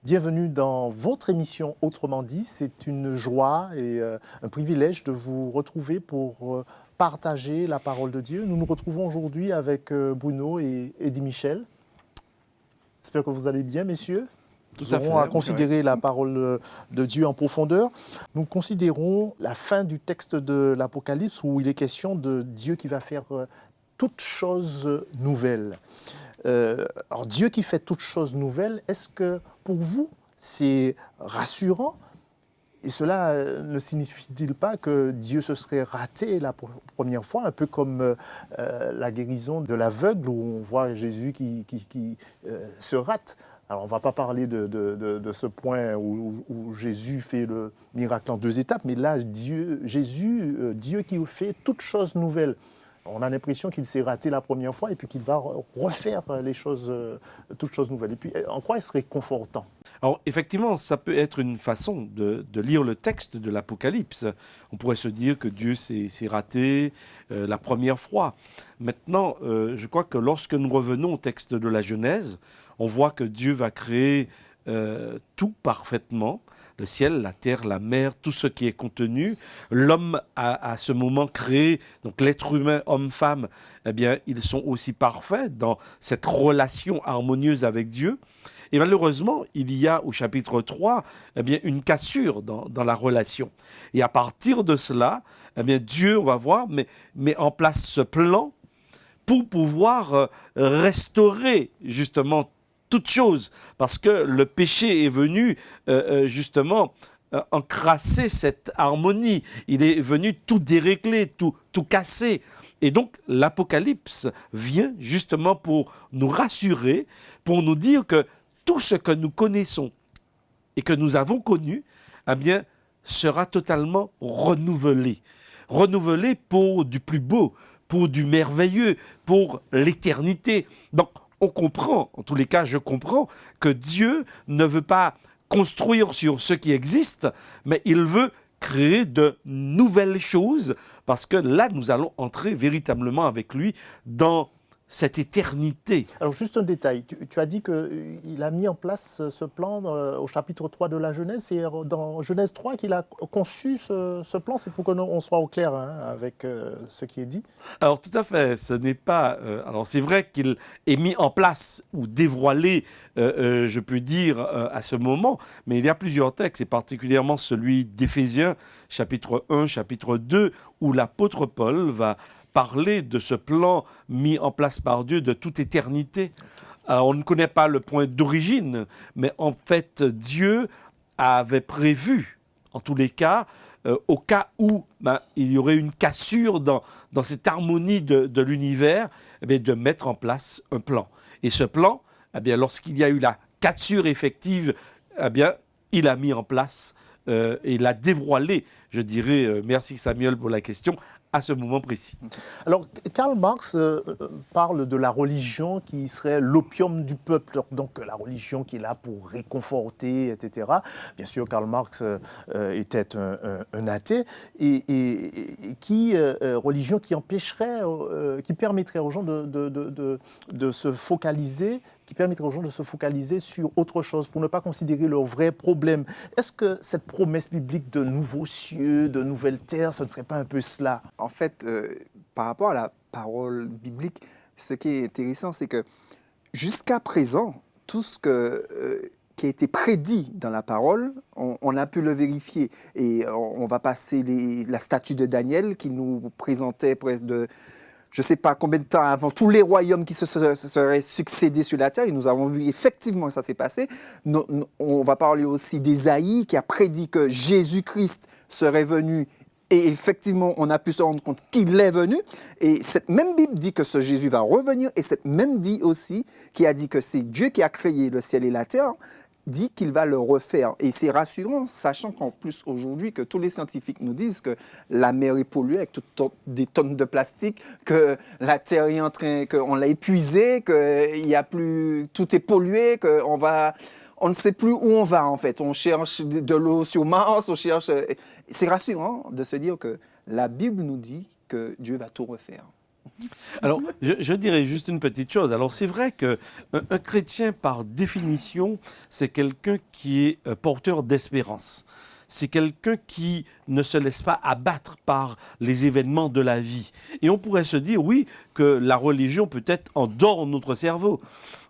Bienvenue dans votre émission Autrement dit. C'est une joie et un privilège de vous retrouver pour partager la parole de Dieu. Nous nous retrouvons aujourd'hui avec Bruno et Eddie Michel. J'espère que vous allez bien, messieurs. Nous aurons à considérer la parole de Dieu en profondeur. Nous considérons la fin du texte de l'Apocalypse où il est question de Dieu qui va faire toutes choses nouvelles. Alors Dieu qui fait toutes choses nouvelles, est-ce que pour vous c'est rassurant? Et cela ne signifie-t-il pas que Dieu se serait raté la première fois, un peu comme la guérison de l'aveugle où on voit Jésus qui se rate? Alors on ne va pas parler de ce point où Jésus fait le miracle en 2 étapes, mais là Dieu qui fait toutes choses nouvelles. On a l'impression qu'il s'est raté la première fois et puis qu'il va refaire les choses, toutes choses nouvelles. Et puis, en quoi il serait confortant? Alors, effectivement, ça peut être une façon de lire le texte de l'Apocalypse. On pourrait se dire que Dieu s'est raté la première fois. Maintenant, je crois que lorsque nous revenons au texte de la Genèse, on voit que Dieu va créer tout parfaitement. Le ciel, la terre, la mer, tout ce qui est contenu. L'homme a à ce moment créé, donc l'être humain, homme-femme, eh bien, ils sont aussi parfaits dans cette relation harmonieuse avec Dieu. Et malheureusement, il y a au chapitre 3 eh bien, une cassure dans la relation. Et à partir de cela, eh bien, Dieu, on va voir, met en place ce plan pour pouvoir restaurer justement toute chose, parce que le péché est venu justement encrasser cette harmonie. Il est venu tout dérégler, tout casser. Et donc l'Apocalypse vient justement pour nous rassurer, pour nous dire que tout ce que nous connaissons et que nous avons connu, eh bien, sera totalement renouvelé. Renouvelé pour du plus beau, pour du merveilleux, pour l'éternité. Donc, on comprend, en tous les cas, je comprends que Dieu ne veut pas construire sur ce qui existe, mais il veut créer de nouvelles choses, parce que là, nous allons entrer véritablement avec lui dans cette éternité. Alors juste un détail, tu as dit qu'il a mis en place ce plan au chapitre 3 de la Genèse, c'est dans Genèse 3 qu'il a conçu ce plan, c'est pour qu'on soit au clair avec ce qui est dit. Alors tout à fait, ce n'est pas... alors c'est vrai qu'il est mis en place ou dévoilé, je peux dire, à ce moment, mais il y a plusieurs textes, et particulièrement celui d'Éphésiens, chapitre 1, chapitre 2, où l'apôtre Paul va parler de ce plan mis en place par Dieu de toute éternité. On ne connaît pas le point d'origine, mais en fait, Dieu avait prévu, en tous les cas, au cas où il y aurait une cassure dans cette harmonie de l'univers, eh bien, de mettre en place un plan. Et ce plan, eh bien, lorsqu'il y a eu la cassure effective, eh bien, il a mis en place et il a dévoilé, je dirais, merci Samuel pour la question, à ce moment précis. Alors, Karl Marx parle de la religion qui serait l'opium du peuple, donc la religion qui est là pour réconforter, etc. Bien sûr, Karl Marx était un athée, et religion qui empêcherait, qui permettrait aux gens de se focaliser, sur autre chose, pour ne pas considérer leurs vrais problèmes. Est-ce que cette promesse biblique de nouveaux cieux, de nouvelles terres, ce ne serait pas un peu cela? En fait, par rapport à la parole biblique, ce qui est intéressant, c'est que jusqu'à présent, tout ce qui a été prédit dans la parole, on a pu le vérifier. Et on va passer la statue de Daniel qui nous présentait presque de... Je ne sais pas combien de temps avant, tous les royaumes qui se seraient succédés sur la terre, et nous avons vu effectivement que ça s'est passé. On va parler aussi d'Ésaïe qui a prédit que Jésus-Christ serait venu, et effectivement, on a pu se rendre compte qu'il est venu. Et cette même Bible dit que ce Jésus va revenir, et cette même dit aussi, qui a dit que c'est Dieu qui a créé le ciel et la terre, dit qu'il va le refaire. Et c'est rassurant, sachant qu'en plus, aujourd'hui, que tous les scientifiques nous disent que la mer est polluée avec des tonnes de plastique, que la terre est en train, qu'on l'a épuisée, que il y a plus, tout est pollué, on ne sait plus où on va, en fait. On cherche de l'eau sur Mars, on cherche... C'est rassurant de se dire que la Bible nous dit que Dieu va tout refaire. Alors, je dirais juste une petite chose. Alors, c'est vrai qu'un chrétien, par définition, c'est quelqu'un qui est porteur d'espérance. C'est quelqu'un qui ne se laisse pas abattre par les événements de la vie. Et on pourrait se dire, oui, que la religion peut-être endort notre cerveau.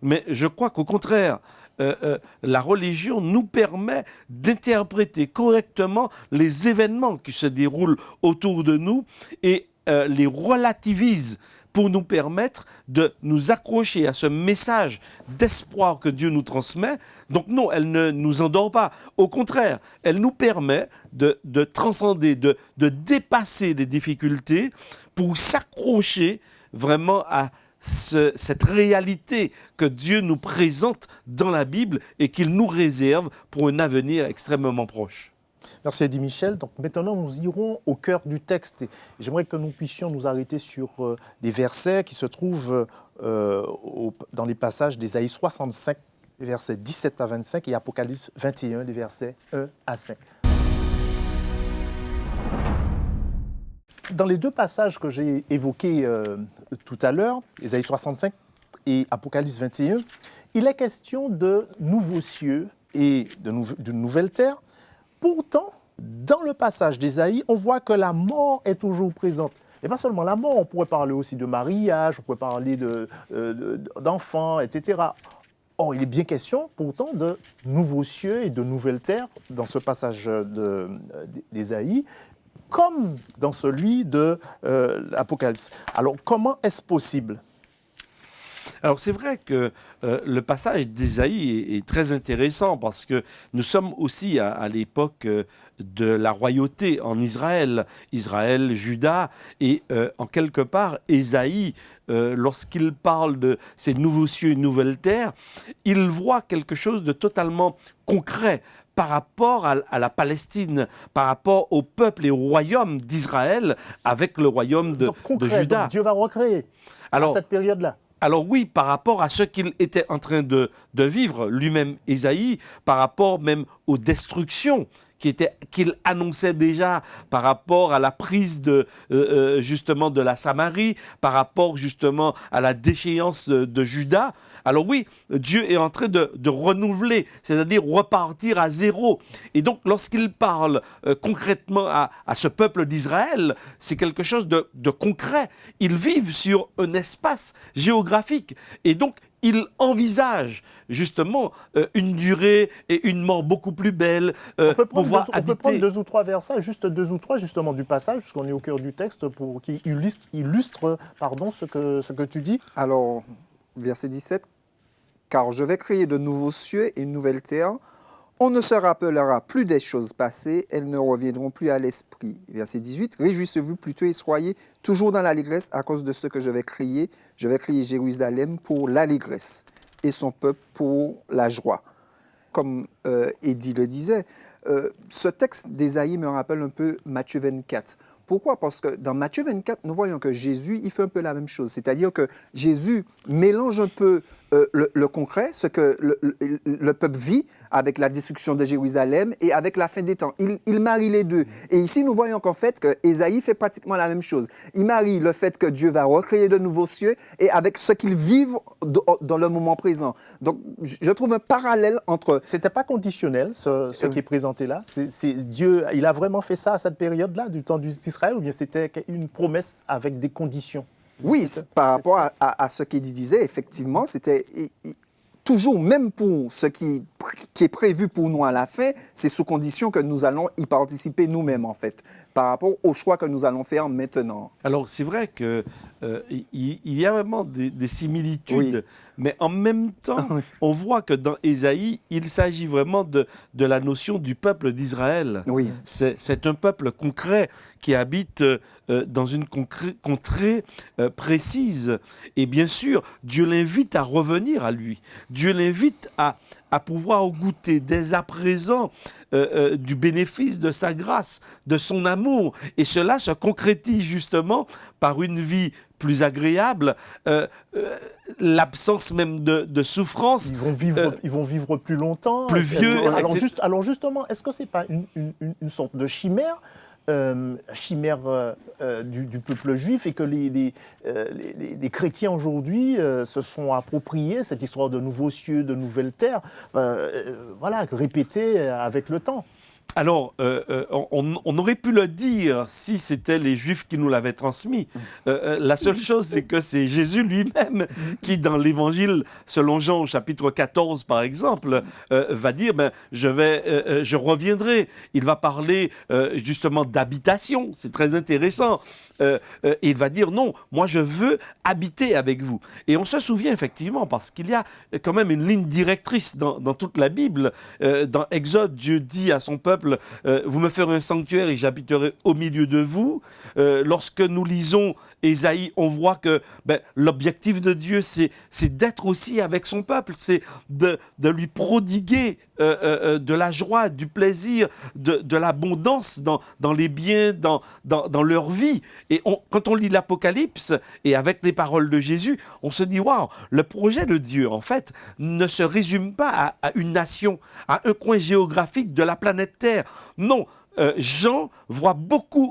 Mais je crois qu'au contraire, la religion nous permet d'interpréter correctement les événements qui se déroulent autour de nous et les relativise pour nous permettre de nous accrocher à ce message d'espoir que Dieu nous transmet. Donc non, elle ne nous endort pas. Au contraire, elle nous permet de transcender, de dépasser les difficultés pour s'accrocher vraiment à cette réalité que Dieu nous présente dans la Bible et qu'il nous réserve pour un avenir extrêmement proche. Merci Eddy Michel. Donc maintenant, nous irons au cœur du texte. Et j'aimerais que nous puissions nous arrêter sur des versets qui se trouvent dans les passages d'Ésaïe 65, les versets 17 à 25, et Apocalypse 21, les versets 1 à 5. Dans les deux passages que j'ai évoqués tout à l'heure, Ésaïe 65 et Apocalypse 21, il est question de nouveaux cieux et d'une nouvelle terre. Pourtant, dans le passage d'Ésaïe, on voit que la mort est toujours présente. Et pas seulement la mort, on pourrait parler aussi de mariage, on pourrait parler d'enfants, etc. Or, il est bien question pourtant de nouveaux cieux et de nouvelles terres dans ce passage d'Ésaïe, comme dans celui de l'Apocalypse. Alors, comment est-ce possible ? Alors c'est vrai que le passage d'Ésaïe est très intéressant parce que nous sommes aussi à l'époque de la royauté en Israël, Juda, et en quelque part Ésaïe, lorsqu'il parle de ces nouveaux cieux et nouvelles terres, il voit quelque chose de totalement concret par rapport à la Palestine, par rapport au peuple et au royaume d'Israël avec le royaume de Juda. Donc Dieu va recréer à cette période-là. Alors oui, par rapport à ce qu'il était en train de vivre, lui-même Ésaïe, par rapport même aux destructions qu'il annonçait déjà par rapport à la prise justement de la Samarie, par rapport justement à la déchéance de Juda. Alors oui, Dieu est en train de renouveler, c'est-à-dire repartir à zéro. Et donc lorsqu'il parle concrètement à ce peuple d'Israël, c'est quelque chose de concret. Ils vivent sur un espace géographique. Et donc, il envisage justement une durée et une mort beaucoup plus belle. On peut prendre deux ou trois versets, juste deux ou trois justement du passage, puisqu'on est au cœur du texte, pour qui illustre ce que tu dis. Alors, verset 17, « Car je vais créer de nouveaux cieux et une nouvelle terre. On ne se rappellera plus des choses passées, elles ne reviendront plus à l'esprit. » Verset 18, « Réjouissez-vous plutôt et soyez toujours dans l'allégresse à cause de ce que je vais créer. Je vais créer Jérusalem pour l'allégresse et son peuple pour la joie. » Comme Eddy le disait, ce texte d'Ésaïe me rappelle un peu Matthieu 24. Pourquoi ? Parce que dans Matthieu 24, nous voyons que Jésus, il fait un peu la même chose. C'est-à-dire que Jésus mélange un peu le concret, ce que le peuple vit avec la destruction de Jérusalem et avec la fin des temps. Il marie les deux. Et ici, nous voyons qu'en fait, que Ésaïe fait pratiquement la même chose. Il marie le fait que Dieu va recréer de nouveaux cieux et avec ce qu'ils vivent dans le moment présent. Donc, je trouve un parallèle entre... C'était pas conditionnel, ce qui est présenté là. C'est Dieu, il a vraiment fait ça à cette période-là, du temps d'Israël, ou bien c'était une promesse avec des conditions? Oui, par rapport à ce qu'Eddy disait, effectivement, c'était toujours, même pour ce qui est prévu pour nous à la fin, c'est sous condition que nous allons y participer nous-mêmes, en fait, par rapport au choix que nous allons faire maintenant. Alors, c'est vrai qu'il y a vraiment des similitudes, oui. Mais en même temps, on voit que dans Ésaïe, il s'agit vraiment de la notion du peuple d'Israël. Oui. C'est un peuple concret qui habite dans une contrée précise. Et bien sûr, Dieu l'invite à revenir à lui. Dieu l'invite à pouvoir goûter dès à présent du bénéfice de sa grâce, de son amour. Et cela se concrétise justement par une vie plus agréable, l'absence même de souffrance. Ils vont vivre plus longtemps. Plus vieux. Alors justement, est-ce que ce n'est pas une sorte de chimère chimère du peuple juif et que les chrétiens aujourd'hui se sont appropriés cette histoire de nouveaux cieux, de nouvelles terres, voilà, répétée avec le temps. Alors, on aurait pu le dire si c'était les Juifs qui nous l'avaient transmis. La seule chose, c'est que c'est Jésus lui-même qui, dans l'Évangile, selon Jean, au chapitre 14, par exemple, va dire, je reviendrai. Il va parler justement d'habitation. C'est très intéressant. Il va dire, non, moi je veux habiter avec vous. Et on se souvient effectivement, parce qu'il y a quand même une ligne directrice dans toute la Bible. Dans Exode, Dieu dit à son peuple, vous me ferez un sanctuaire et j'habiterai au milieu de vous. Lorsque nous lisons Ésaïe, on voit que l'objectif de Dieu, c'est d'être aussi avec son peuple, c'est de lui prodiguer de la joie, du plaisir, de l'abondance dans les biens, dans leur vie. Et quand on lit l'Apocalypse, et avec les paroles de Jésus, on se dit, waouh, le projet de Dieu, en fait, ne se résume pas à une nation, à un coin géographique de la planète Terre. Non, Jean voit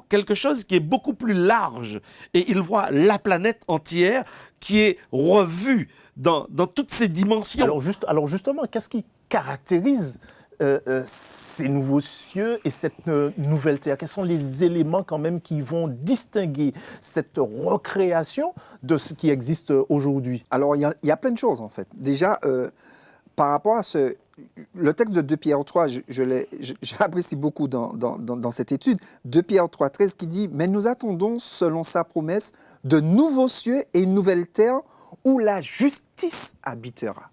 quelque chose qui est beaucoup plus large, et il voit la planète entière qui est revue dans toutes ses dimensions. Alors justement, qu'est-ce qui caractérise ces nouveaux cieux et cette nouvelle terre? Quels sont les éléments quand même qui vont distinguer cette recréation de ce qui existe aujourd'hui? Alors, il y a plein de choses, en fait. Déjà, par rapport à le texte de 2 Pierre 3, je l'apprécie beaucoup dans cette étude. 2 Pierre 3, 13 qui dit « Mais nous attendons, selon sa promesse, de nouveaux cieux et une nouvelle terre où la justice habitera. »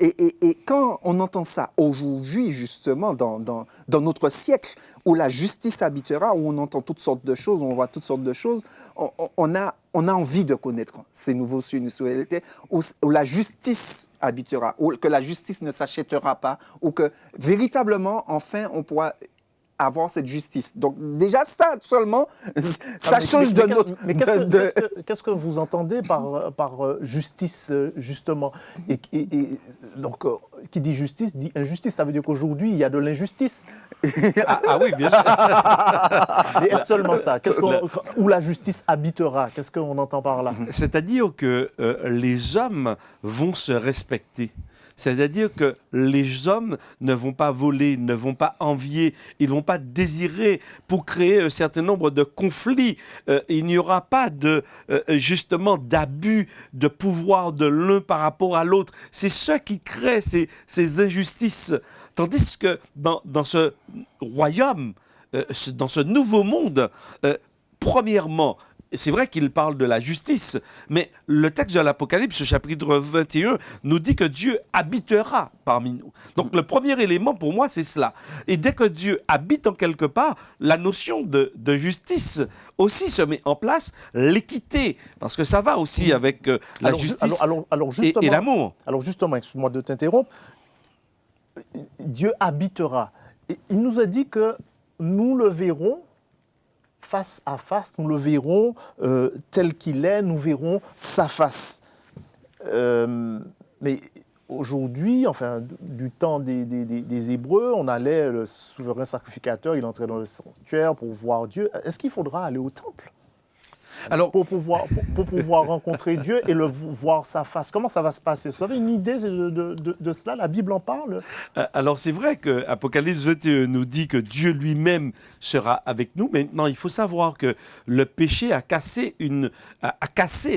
Et quand on entend ça aujourd'hui, justement, dans notre siècle, où la justice habitera, où on entend toutes sortes de choses, on voit toutes sortes de choses, on a envie de connaître ces nouveaux cieux et nouvelles terres, où la justice habitera, où que la justice ne s'achètera pas, ou que véritablement, enfin, on pourra avoir cette justice. Donc déjà ça seulement, ça change de notre... Mais qu'est-ce que vous entendez par justice, justement? Et donc, qui dit justice, dit injustice. Ça veut dire qu'aujourd'hui, il y a de l'injustice. Ah oui, bien sûr. Et est-ce seulement ça? Où la justice habitera? Qu'est-ce qu'on entend par là? C'est-à-dire que les hommes vont se respecter. C'est-à-dire que les hommes ne vont pas voler, ne vont pas envier, ils ne vont pas désirer pour créer un certain nombre de conflits. Il n'y aura pas justement d'abus de pouvoir de l'un par rapport à l'autre. C'est ce qui crée ces injustices. Tandis que dans ce royaume, dans ce nouveau monde, premièrement, c'est vrai qu'il parle de la justice, mais le texte de l'Apocalypse, chapitre 21, nous dit que Dieu habitera parmi nous. Donc le premier élément pour moi, c'est cela. Et dès que Dieu habite en quelque part, la notion de justice aussi se met en place, l'équité, parce que ça va aussi avec la justice et l'amour. Alors justement, excuse-moi de t'interrompre, Dieu habitera. Et il nous a dit que nous le verrons face à face, nous le verrons tel qu'il est, nous verrons sa face. Mais aujourd'hui, enfin, du temps des Hébreux, on allait, le souverain sacrificateur, il entrait dans le sanctuaire pour voir Dieu. Est-ce qu'il faudra aller au temple pour pouvoir rencontrer Dieu et le voir sa face? Comment ça va se passer? Vous avez une idée de cela? La Bible en parle? Alors c'est vrai que Apocalypse 21 nous dit que Dieu lui-même sera avec nous. Maintenant, il faut savoir que le péché a cassé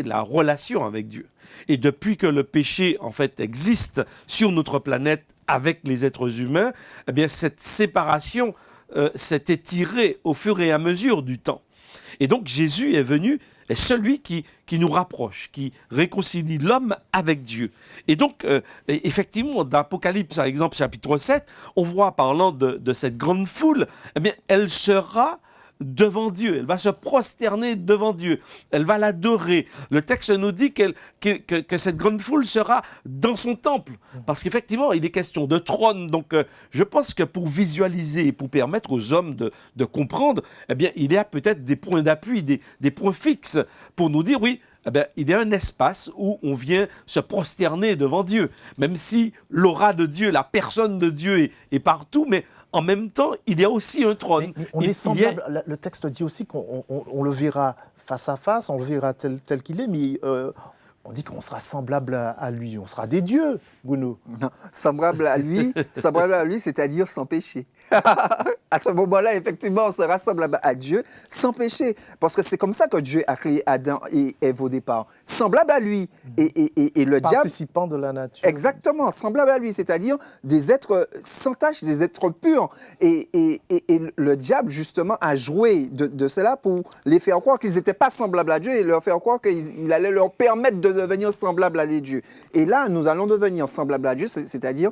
la relation avec Dieu. Et depuis que le péché, en fait, existe sur notre planète avec les êtres humains, eh bien, cette séparation s'est étirée au fur et à mesure du temps. Et donc Jésus est venu, est celui qui nous rapproche, qui réconcilie l'homme avec Dieu. Et donc, effectivement, dans l'Apocalypse, par exemple, chapitre 7, on voit, parlant de cette grande foule, eh bien, elle sera devant Dieu, elle va se prosterner devant Dieu, elle va l'adorer. Le texte nous dit que cette grande foule sera dans son temple, parce qu'effectivement, il est question de trône. Donc, je pense que pour visualiser et pour permettre aux hommes de comprendre, eh bien, il y a peut-être des points d'appui, des points fixes pour nous dire, oui, eh bien, il y a un espace où on vient se prosterner devant Dieu. Même si l'aura de Dieu, la personne de Dieu est partout, mais en même temps, il y a aussi un trône. Mais on est semblable, le texte dit aussi qu'on le verra face à face, on le verra tel qu'il est, mais on dit qu'on sera semblable à lui, on sera des dieux, Bruno. Non, semblable à lui, c'est-à-dire sans péché. À ce moment-là, effectivement, on sera semblable à Dieu sans péché. Parce que c'est comme ça que Dieu a créé Adam et Ève au départ. Semblable à lui. Et le diable... Participant de la nature. Exactement, semblable à lui, c'est-à-dire des êtres sans tache, des êtres purs. Et le diable, justement, a joué de cela pour les faire croire qu'ils n'étaient pas semblables à Dieu et leur faire croire qu'il allait leur permettre de devenir semblables à les dieux. Et là, nous allons devenir semblables à Dieu, c'est-à-dire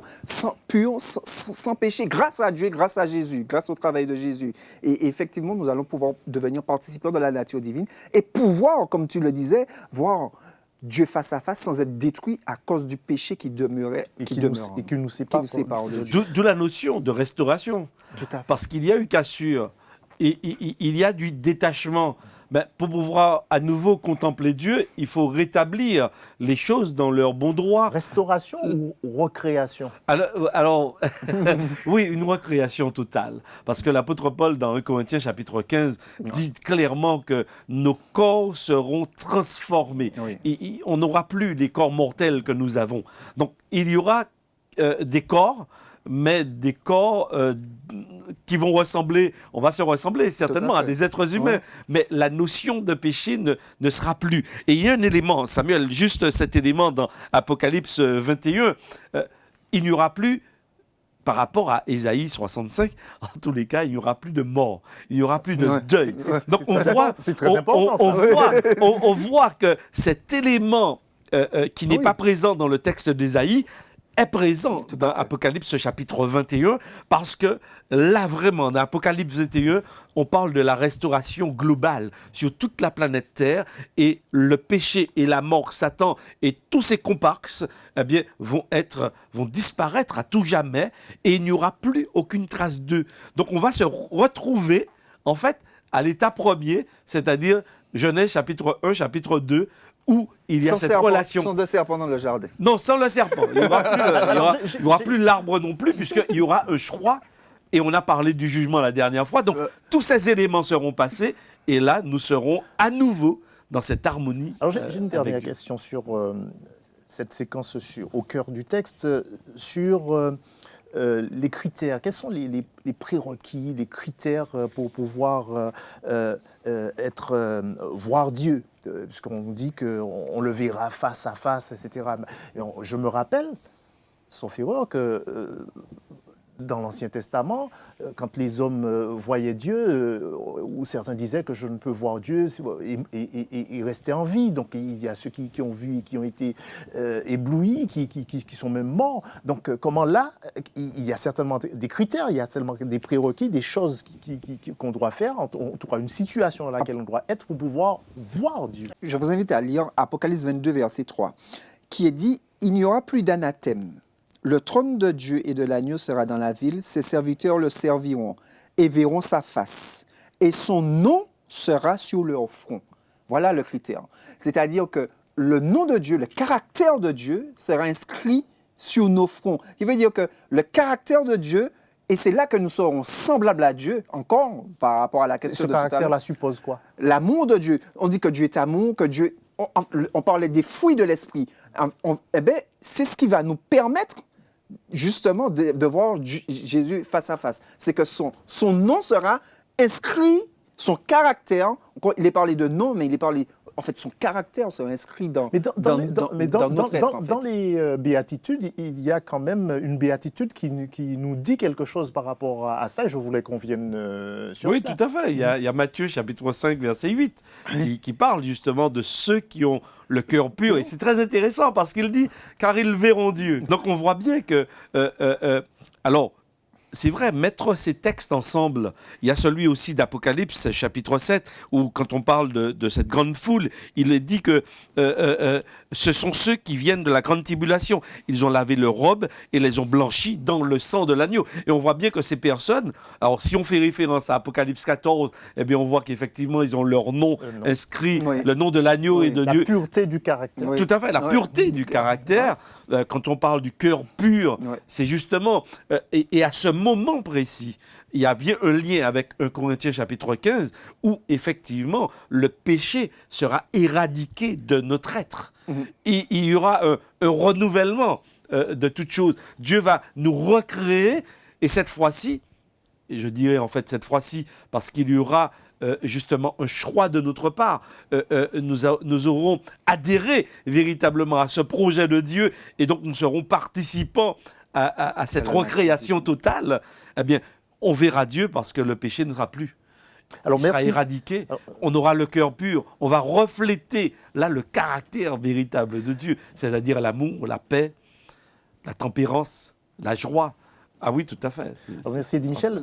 purs, sans péché, grâce à Dieu, grâce à Jésus, grâce au travail de Jésus. Et effectivement, nous allons pouvoir devenir participants de la nature divine et pouvoir, comme tu le disais, voir Dieu face à face sans être détruit à cause du péché qui demeurait et qui nous sépare de Dieu. D'où la notion de restauration. Tout à fait. Parce qu'il y a une cassure, et il y a du détachement. Ben, pour pouvoir à nouveau contempler Dieu, il faut rétablir les choses dans leur bon droit. Restauration ou recréation? Alors oui, une recréation totale. Parce que l'apôtre Paul, dans 1 Corinthiens chapitre 15, dit clairement que nos corps seront transformés. Oui. Et on n'aura plus les corps mortels que nous avons. Donc, il y aura des corps, mais des corps qui vont ressembler, on va se ressembler certainement à des êtres humains, ouais. Mais la notion de péché ne sera plus. Et il y a un élément, Samuel, juste cet élément dans Apocalypse 21, il n'y aura plus, par rapport à Ésaïe 65, en tous les cas, il n'y aura plus de mort, il n'y aura plus de deuil. Donc c'est très important. On voit que cet élément qui n'est pas présent dans le texte d'Ésaïe est présent dans Apocalypse chapitre 21, parce que là, vraiment, dans Apocalypse 21, on parle de la restauration globale sur toute la planète Terre, et le péché et la mort, Satan et tous ses comparses, eh bien, vont disparaître à tout jamais, et il n'y aura plus aucune trace d'eux. Donc, on va se retrouver, en fait, à l'état premier, c'est-à-dire Genèse chapitre 1, chapitre 2, où il y a cette relation. Sans de serpent dans le jardin. Non, sans le serpent. Il n'y aura plus l'arbre non plus, puisqu'il y aura un choix. Et on a parlé du jugement la dernière fois. Donc, tous ces éléments seront passés. Et là, nous serons à nouveau dans cette harmonie. Alors, j'ai une dernière question sur cette séquence au cœur du texte, sur les critères. Quels sont les prérequis, les critères pour pouvoir voir Dieu? Puisqu'on dit qu'on le verra face à face, etc. Je me rappelle, sauf erreur, que dans l'Ancien Testament, quand les hommes voyaient Dieu, ou certains disaient que je ne peux voir Dieu et rester en vie. Donc il y a ceux qui ont vu et qui ont été éblouis, qui sont même morts. Donc comment là, il y a certainement des critères, il y a certainement des prérequis, des choses qu'on doit faire, en tout cas une situation dans laquelle on doit être pour pouvoir voir Dieu. Je vous invite à lire Apocalypse 22, verset 3, qui est dit « Il n'y aura plus d'anathème. Le trône de Dieu et de l'agneau sera dans la ville, ses serviteurs le serviront et verront sa face, et son nom sera sur leur front. » Voilà le critère. C'est-à-dire que le nom de Dieu, le caractère de Dieu sera inscrit sur nos fronts. Ce qui veut dire que le caractère de Dieu, et c'est là que nous serons semblables à Dieu, encore par rapport à la question de tout à l'heure. Ce caractère-là suppose quoi? L'amour de Dieu. On dit que Dieu est amour, que Dieu... On parlait des fruits de l'esprit. Eh bien, c'est ce qui va nous permettre justement de voir Jésus face à face. C'est que son nom sera inscrit, son caractère, il est parlé de nom, mais il est parlé, en fait, son caractère sera inscrit dans notre être. En fait. Dans les béatitudes, il y a quand même une béatitude qui nous dit quelque chose par rapport à ça, et je voulais qu'on vienne sur ça. Oui, tout à fait. Il y a Matthieu chapitre 5, verset 8, qui parle justement de ceux qui ont le cœur pur. Et c'est très intéressant parce qu'il dit « car ils verront Dieu ». Donc on voit bien que... alors, c'est vrai, mettre ces textes ensemble, il y a celui aussi d'Apocalypse, chapitre 7, où quand on parle de cette grande foule, il est dit que ce sont ceux qui viennent de la grande tribulation. Ils ont lavé leurs robes et les ont blanchis dans le sang de l'agneau. Et on voit bien que ces personnes, alors si on fait référence à Apocalypse 14, eh bien on voit qu'effectivement ils ont leur nom inscrit, Oui. le nom de l'agneau et de Dieu. La pureté du caractère. Oui. Tout à fait, la pureté du caractère. Quand on parle du cœur pur, c'est justement, et à ce moment précis, il y a bien un lien avec 1 Corinthiens chapitre 15, où effectivement le péché sera éradiqué de notre être. Et il y aura un renouvellement de toutes choses. Dieu va nous recréer, et cette fois-ci, et je dirais en fait cette fois-ci, parce qu'il y aura justement un choix de notre part. Nous aurons adhéré véritablement à ce projet de Dieu et donc nous serons participants à cette recréation totale. Eh bien, on verra Dieu parce que le péché ne sera plus. Alors, Il sera merci. éradiqué, on aura le cœur pur, on va refléter là le caractère véritable de Dieu, c'est-à-dire l'amour, la paix, la tempérance, la joie. Ah oui, tout à fait. Merci Eddie Michel.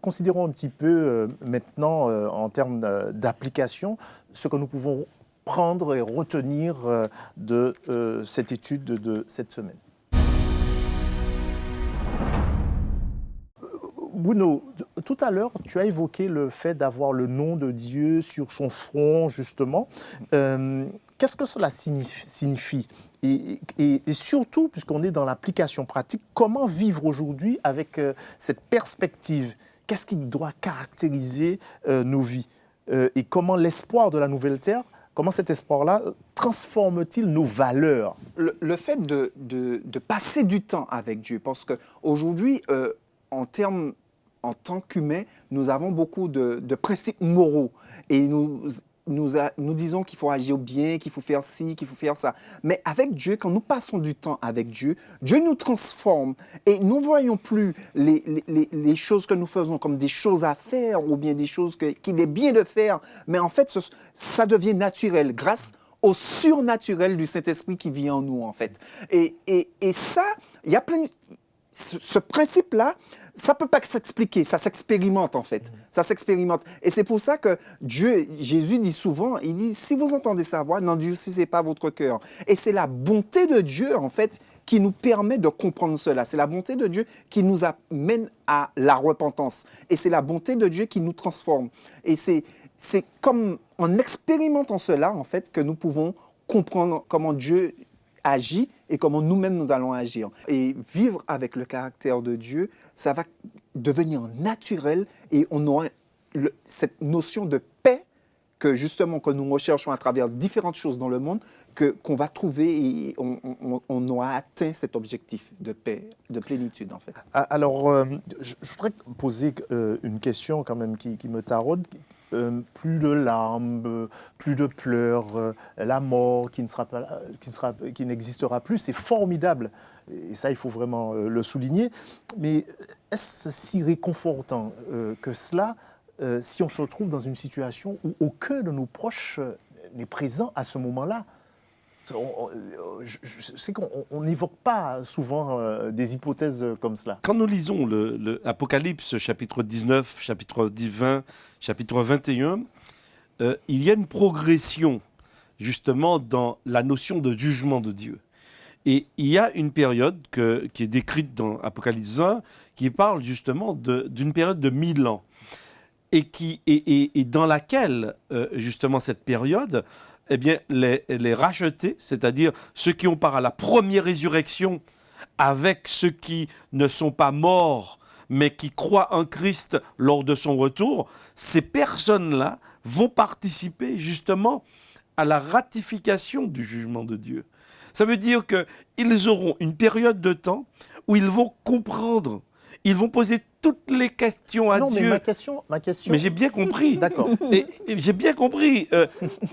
Considérons un petit peu maintenant, en termes d'application, ce que nous pouvons prendre et retenir de cette étude de cette semaine. Bruno, tout à l'heure, tu as évoqué le fait d'avoir le nom de Dieu sur son front, justement. Qu'est-ce que cela signifie ? Et surtout, puisqu'on est dans l'application pratique, comment vivre aujourd'hui avec cette perspective ? Qu'est-ce qui doit caractériser nos vies ? Et comment l'espoir de la nouvelle terre, comment cet espoir-là transforme-t-il nos valeurs ? Le fait de passer du temps avec Dieu, parce qu'aujourd'hui, en tant qu'humains, nous avons beaucoup de principes moraux et nous disons qu'il faut agir bien, qu'il faut faire ci, qu'il faut faire ça. Mais avec Dieu, quand nous passons du temps avec Dieu, Dieu nous transforme et nous ne voyons plus les choses que nous faisons comme des choses à faire ou bien des choses qu'il est bien de faire. Mais en fait, ça devient naturel grâce au surnaturel du Saint-Esprit qui vit en nous, en fait. Et ça, il y a plein... Ce principe-là, ça ne peut pas s'expliquer, ça s'expérimente en fait. Ça s'expérimente. Et c'est pour ça que Jésus dit souvent, il dit, si vous entendez sa voix, n'endurcissez pas votre cœur. Et c'est la bonté de Dieu en fait qui nous permet de comprendre cela. C'est la bonté de Dieu qui nous amène à la repentance. Et c'est la bonté de Dieu qui nous transforme. Et c'est comme en expérimentant cela en fait que nous pouvons comprendre comment Dieu agit et comment nous-mêmes nous allons agir. Et vivre avec le caractère de Dieu, ça va devenir naturel et on aura cette notion de paix que justement que nous recherchons à travers différentes choses dans le monde, qu'on va trouver et on aura atteint cet objectif de paix, de plénitude en fait. Alors, je voudrais poser une question quand même qui me taraude. Plus de larmes, plus de pleurs, la mort qui n'existera plus, c'est formidable. Et ça, il faut vraiment le souligner. Mais est-ce si réconfortant que cela si on se retrouve dans une situation où aucun de nos proches n'est présent à ce moment-là? Je sais qu'on n'évoque pas souvent des hypothèses comme cela. Quand nous lisons l'Apocalypse, chapitre 19, chapitre 20, chapitre 21, il y a une progression justement dans la notion de jugement de Dieu. Et il y a une période qui est décrite dans Apocalypse 20 qui parle justement d'une période de 1000 ans et dans laquelle justement cette période, eh bien, les rachetés, c'est-à-dire ceux qui ont part à la première résurrection avec ceux qui ne sont pas morts, mais qui croient en Christ lors de son retour, ces personnes-là vont participer justement à la ratification du jugement de Dieu. Ça veut dire qu'ils auront une période de temps où ils vont comprendre, ils vont poser toutes les questions à Dieu. Non, mais ma question... Mais j'ai bien compris. D'accord. Et j'ai bien compris.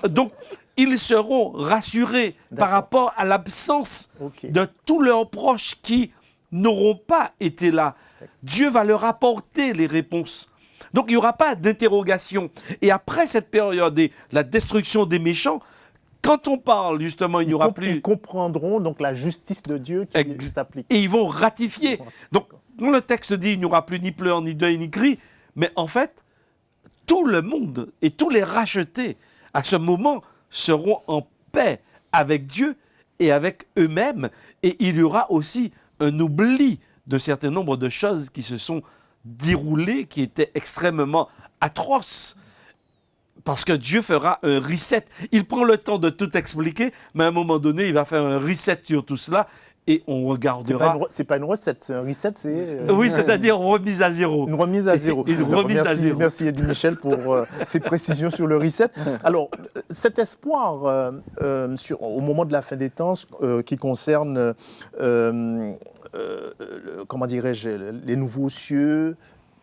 Donc, ils seront rassurés par rapport à l'absence de tous leurs proches qui n'auront pas été là. Dieu va leur apporter les réponses. Donc, il n'y aura pas d'interrogation. Et après cette période et la destruction des méchants, quand on parle, justement, il n'y aura plus... Ils comprendront donc la justice de Dieu qui s'applique. Et ils vont ratifier. Donc, Quand le texte dit il n'y aura plus ni pleurs, ni deuil, ni cris, mais en fait, tout le monde et tous les rachetés, à ce moment, seront en paix avec Dieu et avec eux-mêmes. Et il y aura aussi un oubli d'un certain nombre de choses qui se sont déroulées, qui étaient extrêmement atroces. Parce que Dieu fera un reset. Il prend le temps de tout expliquer, mais à un moment donné, il va faire un reset sur tout cela et on regardera. C'est pas une recette, c'est un reset, c'est Oui, c'est-à-dire remise à zéro. une remise à zéro. Une remise à zéro. Merci Eddie Michel pour ces précisions sur le reset. Alors, cet espoir au moment de la fin des temps qui concerne, comment dirais-je, les nouveaux cieux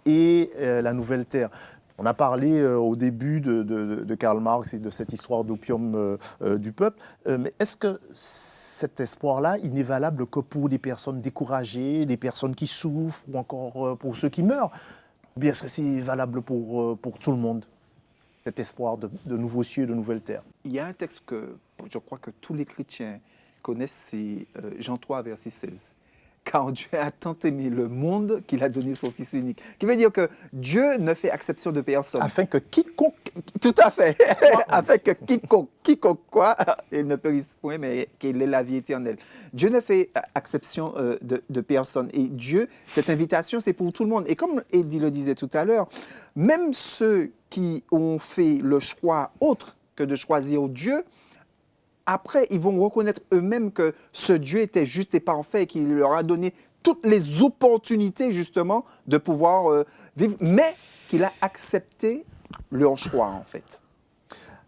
et la nouvelle terre. On a parlé au début de Karl Marx et de cette histoire d'opium du peuple, mais est-ce que cet espoir-là, il n'est valable que pour des personnes découragées, des personnes qui souffrent ou encore pour ceux qui meurent? Ou bien est-ce que c'est valable pour tout le monde, cet espoir de nouveaux cieux et de nouvelles terres? Il y a un texte que je crois que tous les chrétiens connaissent, c'est Jean 3, verset 16. Car Dieu a tant aimé le monde qu'il a donné son Fils unique. Qui veut dire que Dieu ne fait exception de personne. Afin que quiconque... Tout à fait. Afin que quiconque quoi, il ne périsse point, mais qu'il ait la vie éternelle. Dieu ne fait exception de personne. Et Dieu, cette invitation, c'est pour tout le monde. Et comme Eddie le disait tout à l'heure, même ceux qui ont fait le choix autre que de choisir Dieu, après, ils vont reconnaître eux-mêmes que ce Dieu était juste et parfait, qu'il leur a donné toutes les opportunités, justement, de pouvoir vivre, mais qu'il a accepté leur choix, en fait.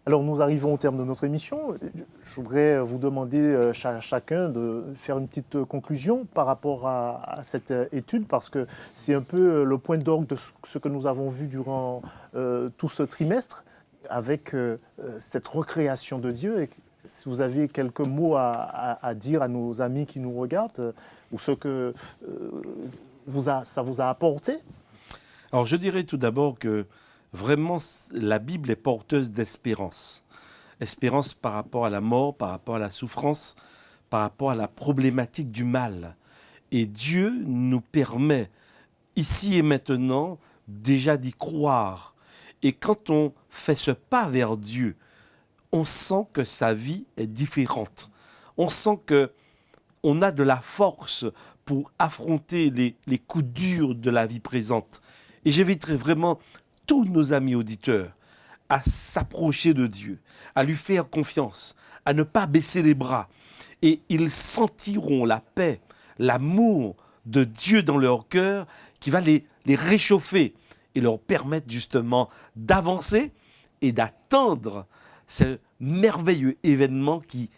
Alors, nous arrivons au terme de notre émission. Je voudrais vous demander chacun de faire une petite conclusion par rapport à cette étude, parce que c'est un peu le point d'orgue de ce que nous avons vu durant tout ce trimestre, avec cette recréation de Dieu. Et si vous avez quelques mots à dire à nos amis qui nous regardent, ou ce que ça vous a apporté. Alors je dirais tout d'abord que vraiment la Bible est porteuse d'espérance. Espérance par rapport à la mort, par rapport à la souffrance, par rapport à la problématique du mal. Et Dieu nous permet, ici et maintenant, déjà d'y croire. Et quand on fait ce pas vers Dieu, on sent que sa vie est différente. On sent qu'on a de la force pour affronter les coups durs de la vie présente. Et j'inviterai vraiment tous nos amis auditeurs à s'approcher de Dieu, à lui faire confiance, à ne pas baisser les bras. Et ils sentiront la paix, l'amour de Dieu dans leur cœur qui va les réchauffer et leur permettre justement d'avancer et d'attendre ce merveilleux événement qui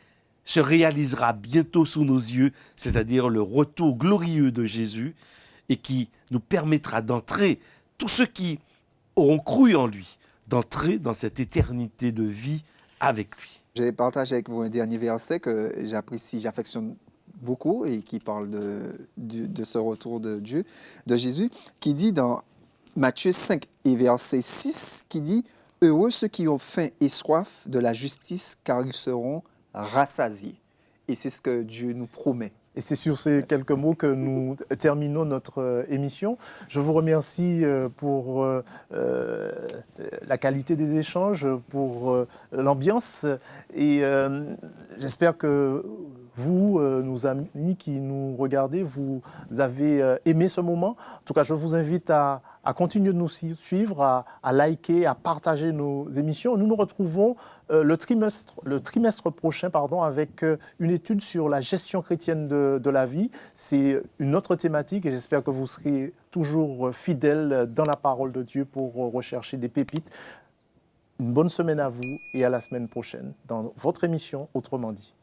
se réalisera bientôt sous nos yeux, c'est-à-dire le retour glorieux de Jésus, et qui nous permettra d'entrer, tous ceux qui auront cru en lui, d'entrer dans cette éternité de vie avec lui. Je vais partager avec vous un dernier verset que j'apprécie, j'affectionne beaucoup et qui parle de ce retour de Dieu, de Jésus, qui dit dans Matthieu 5 et verset 6, qui dit « Heureux ceux qui ont faim et soif de la justice, car ils seront rassasiés. » Et c'est ce que Dieu nous promet. Et c'est sur ces quelques mots que nous terminons notre émission. Je vous remercie pour la qualité des échanges, pour l'ambiance. Et j'espère que vous, nos amis qui nous regardez, vous avez aimé ce moment. En tout cas, je vous invite à continuer de nous suivre, à liker, à partager nos émissions. Nous nous retrouvons le trimestre prochain avec une étude sur la gestion chrétienne de la vie. C'est une autre thématique et j'espère que vous serez toujours fidèles dans la parole de Dieu pour rechercher des pépites. Une bonne semaine à vous et à la semaine prochaine dans votre émission Autrement dit.